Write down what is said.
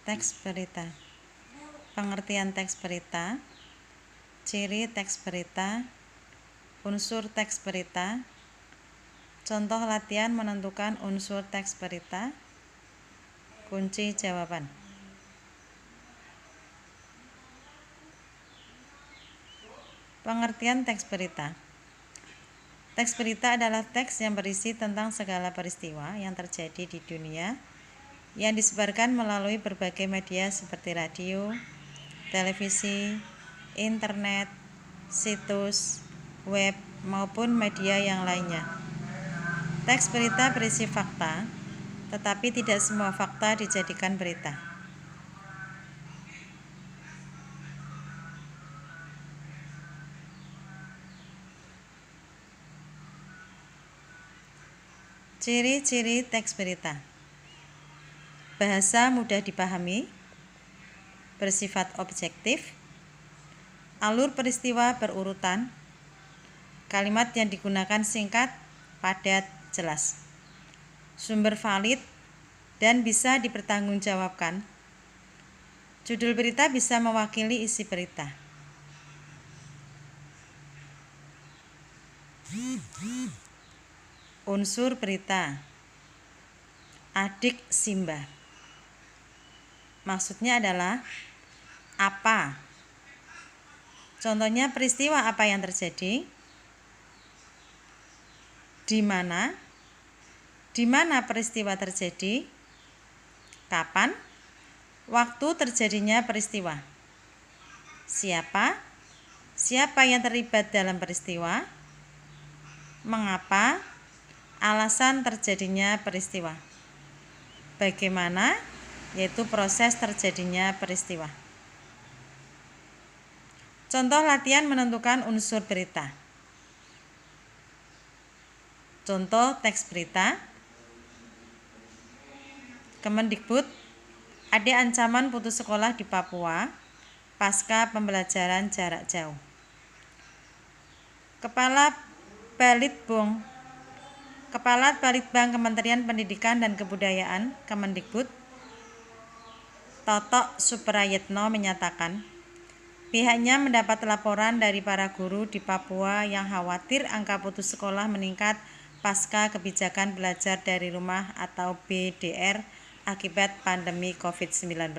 Teks berita. Pengertian teks berita, ciri teks berita, unsur teks berita, contoh latihan menentukan unsur teks berita, kunci jawaban. Pengertian teks berita. Teks berita adalah teks yang berisi tentang segala peristiwa yang terjadi di dunia yang disebarkan melalui berbagai media seperti radio, televisi, internet, situs, web, maupun media yang lainnya. Teks berita berisi fakta, tetapi tidak semua fakta dijadikan berita. Ciri-ciri teks berita. Bahasa mudah dipahami, bersifat objektif, alur peristiwa berurutan, kalimat yang digunakan singkat, padat, jelas, sumber valid dan bisa dipertanggungjawabkan. Judul berita bisa mewakili isi berita. Unsur berita. Adik Simba. Maksudnya adalah apa? Contohnya peristiwa apa yang terjadi? Di mana? Di mana peristiwa terjadi? Kapan? Waktu terjadinya peristiwa. Siapa? Siapa yang terlibat dalam peristiwa? Mengapa? Alasan terjadinya peristiwa. Bagaimana? Yaitu proses terjadinya peristiwa. Contoh latihan menentukan unsur berita. Contoh teks berita. Kemendikbud, ada ancaman putus sekolah di Papua pasca pembelajaran jarak jauh. Kepala Balitbang Kementerian Pendidikan dan Kebudayaan Kemendikbud, Totok Suprayitno menyatakan, pihaknya mendapat laporan dari para guru di Papua yang khawatir angka putus sekolah meningkat pasca kebijakan belajar dari rumah atau BDR akibat pandemi COVID-19.